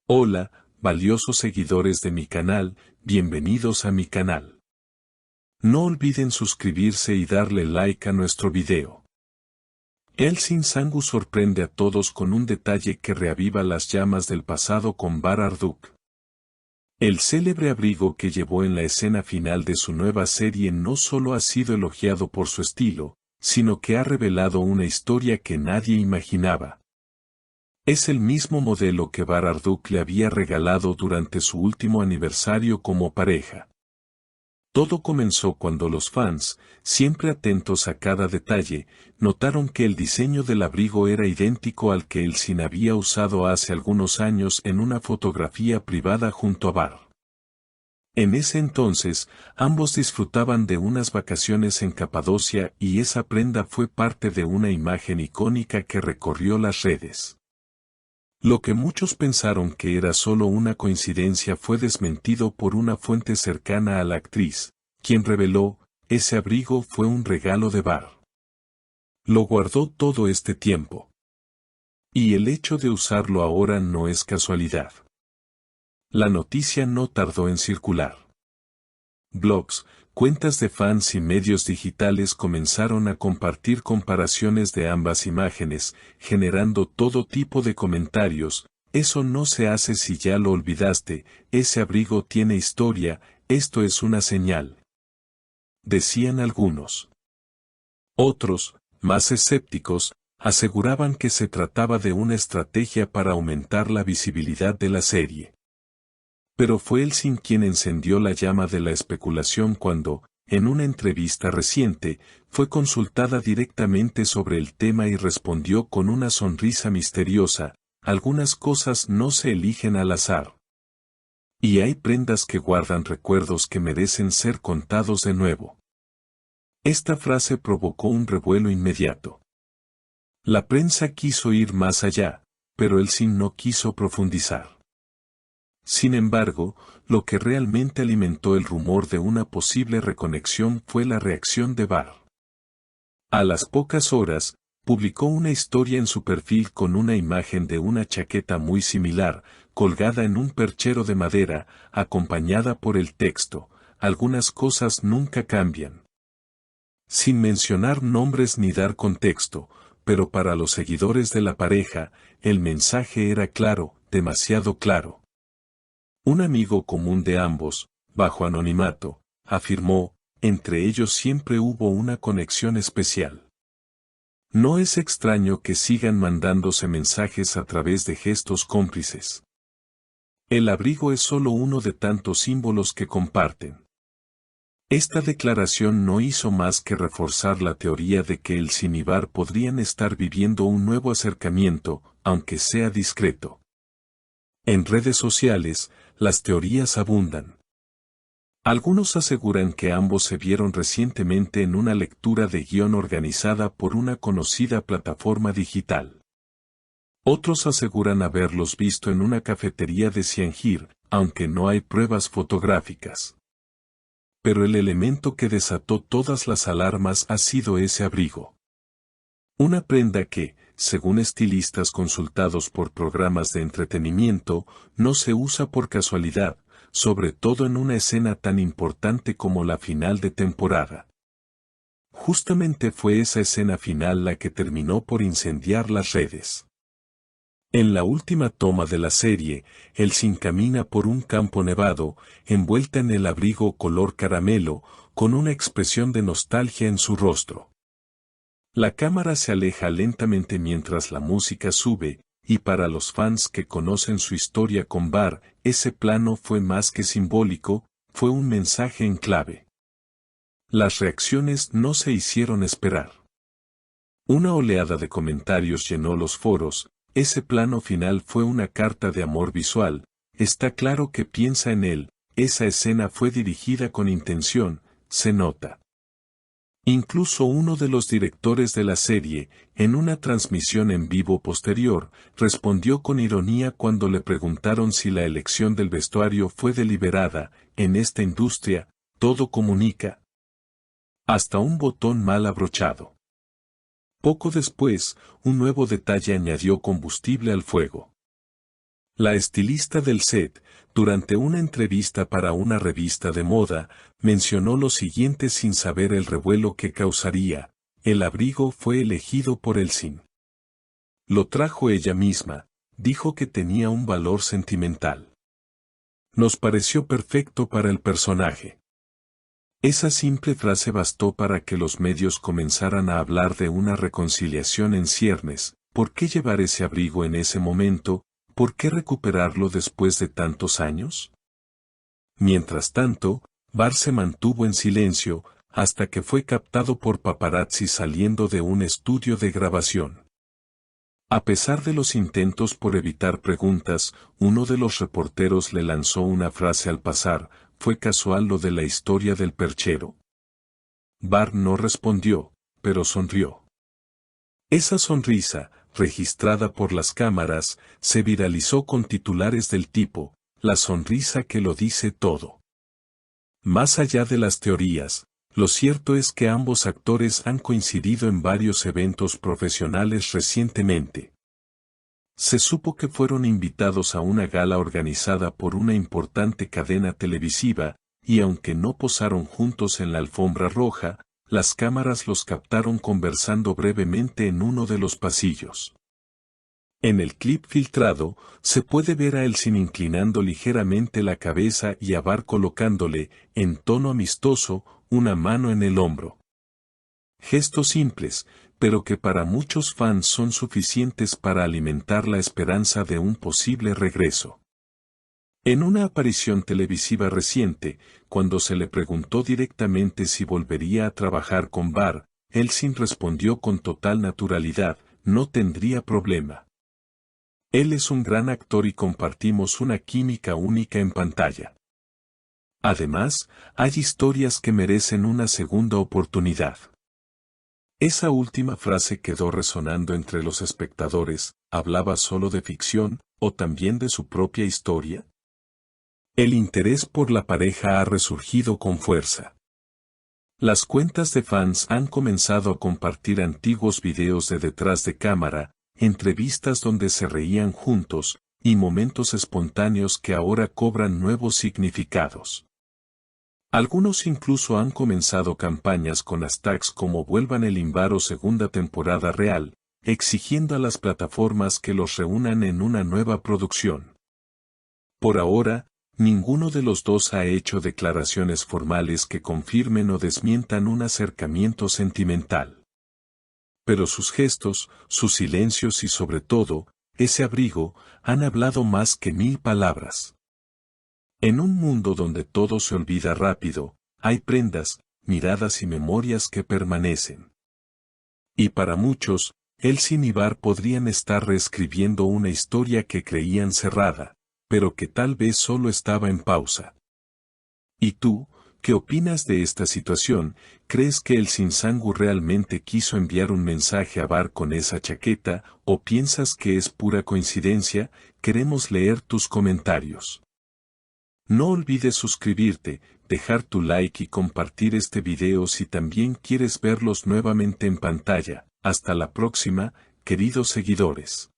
Hola, valiosos seguidores de mi canal, bienvenidos a mi canal. No olviden suscribirse y darle like a nuestro video. Elsin Sangu sorprende a todos con un detalle que reaviva las llamas del pasado con Bar Arduk. El célebre abrigo que llevó en la escena final de su nueva serie no solo ha sido elogiado por su estilo, sino que ha revelado una historia que nadie imaginaba. Es el mismo modelo que Bar Arduk le había regalado durante su último aniversario como pareja. Todo comenzó cuando los fans, siempre atentos a cada detalle, notaron que el diseño del abrigo era idéntico al que Elsin había usado hace algunos años en una fotografía privada junto a Bar. En ese entonces, ambos disfrutaban de unas vacaciones en Capadocia y esa prenda fue parte de una imagen icónica que recorrió las redes. Lo que muchos pensaron que era solo una coincidencia fue desmentido por una fuente cercana a la actriz, quien reveló, ese abrigo fue un regalo de Bar. Lo guardó todo este tiempo. Y el hecho de usarlo ahora no es casualidad. La noticia no tardó en circular. Blogs, cuentas de fans y medios digitales comenzaron a compartir comparaciones de ambas imágenes, generando todo tipo de comentarios. Eso no se hace si ya lo olvidaste, ese abrigo tiene historia, esto es una señal. Decían algunos. Otros, más escépticos, aseguraban que se trataba de una estrategia para aumentar la visibilidad de la serie. Pero fue Elsin quien encendió la llama de la especulación cuando, en una entrevista reciente, fue consultada directamente sobre el tema y respondió con una sonrisa misteriosa, algunas cosas no se eligen al azar. Y hay prendas que guardan recuerdos que merecen ser contados de nuevo. Esta frase provocó un revuelo inmediato. La prensa quiso ir más allá, pero Elsin no quiso profundizar. Sin embargo, lo que realmente alimentó el rumor de una posible reconexión fue la reacción de Bar. A las pocas horas, publicó una historia en su perfil con una imagen de una chaqueta muy similar, colgada en un perchero de madera, acompañada por el texto, algunas cosas nunca cambian. Sin mencionar nombres ni dar contexto, pero para los seguidores de la pareja, el mensaje era claro, demasiado claro. Un amigo común de ambos, bajo anonimato, afirmó, entre ellos siempre hubo una conexión especial. No es extraño que sigan mandándose mensajes a través de gestos cómplices. El abrigo es solo uno de tantos símbolos que comparten. Esta declaración no hizo más que reforzar la teoría de que Elsin y Bar podrían estar viviendo un nuevo acercamiento, aunque sea discreto. En redes sociales, las teorías abundan. Algunos aseguran que ambos se vieron recientemente en una lectura de guión organizada por una conocida plataforma digital. Otros aseguran haberlos visto en una cafetería de Ciangir, aunque no hay pruebas fotográficas. Pero el elemento que desató todas las alarmas ha sido ese abrigo. Una prenda que, según estilistas consultados por programas de entretenimiento, no se usa por casualidad, sobre todo en una escena tan importante como la final de temporada. Justamente fue esa escena final la que terminó por incendiar las redes. En la última toma de la serie, Elsin camina por un campo nevado, envuelta en el abrigo color caramelo, con una expresión de nostalgia en su rostro. La cámara se aleja lentamente mientras la música sube, y para los fans que conocen su historia con Bar, ese plano fue más que simbólico, fue un mensaje en clave. Las reacciones no se hicieron esperar. Una oleada de comentarios llenó los foros, ese plano final fue una carta de amor visual, está claro que piensa en él, esa escena fue dirigida con intención, se nota. Incluso uno de los directores de la serie, en una transmisión en vivo posterior, respondió con ironía cuando le preguntaron si la elección del vestuario fue deliberada, en esta industria, todo comunica. Hasta un botón mal abrochado. Poco después, un nuevo detalle añadió combustible al fuego. La estilista del set, durante una entrevista para una revista de moda, mencionó lo siguiente sin saber el revuelo que causaría: el abrigo fue elegido por Elsin. Lo trajo ella misma, dijo que tenía un valor sentimental. Nos pareció perfecto para el personaje. Esa simple frase bastó para que los medios comenzaran a hablar de una reconciliación en ciernes. ¿Por qué llevar ese abrigo en ese momento? ¿Por qué recuperarlo después de tantos años? Mientras tanto, Barr se mantuvo en silencio, hasta que fue captado por paparazzi saliendo de un estudio de grabación. A pesar de los intentos por evitar preguntas, uno de los reporteros le lanzó una frase al pasar: ¿fue casual lo de la historia del perchero? Barr no respondió, pero sonrió. Esa sonrisa, registrada por las cámaras, se viralizó con titulares del tipo: la sonrisa que lo dice todo. Más allá de las teorías, lo cierto es que ambos actores han coincidido en varios eventos profesionales recientemente. Se supo que fueron invitados a una gala organizada por una importante cadena televisiva, y aunque no posaron juntos en la alfombra roja, las cámaras los captaron conversando brevemente en uno de los pasillos. En el clip filtrado, se puede ver a Elsin inclinando ligeramente la cabeza y a Barr colocándole, en tono amistoso, una mano en el hombro. Gestos simples, pero que para muchos fans son suficientes para alimentar la esperanza de un posible regreso. En una aparición televisiva reciente, cuando se le preguntó directamente si volvería a trabajar con Barr, Elsin respondió con total naturalidad: no tendría problema. Él es un gran actor y compartimos una química única en pantalla. Además, hay historias que merecen una segunda oportunidad. Esa última frase quedó resonando entre los espectadores. ¿Hablaba solo de ficción, o también de su propia historia? El interés por la pareja ha resurgido con fuerza. Las cuentas de fans han comenzado a compartir antiguos videos de detrás de cámara, entrevistas donde se reían juntos, y momentos espontáneos que ahora cobran nuevos significados. Algunos incluso han comenzado campañas con hashtags como «Vuelvan el Invar» o «Segunda temporada real», exigiendo a las plataformas que los reúnan en una nueva producción. Por ahora, ninguno de los dos ha hecho declaraciones formales que confirmen o desmientan un acercamiento sentimental. Pero sus gestos, sus silencios y sobre todo, ese abrigo, han hablado más que 1000 palabras. En un mundo donde todo se olvida rápido, hay prendas, miradas y memorias que permanecen. Y para muchos, Elsin y Barr podrían estar reescribiendo una historia que creían cerrada, pero que tal vez solo estaba en pausa. ¿Y tú, qué opinas de esta situación? ¿Crees que Elsin Sangu realmente quiso enviar un mensaje a Barr con esa chaqueta, o piensas que es pura coincidencia? Queremos leer tus comentarios. No olvides suscribirte, dejar tu like y compartir este video si también quieres verlos nuevamente en pantalla. Hasta la próxima, queridos seguidores.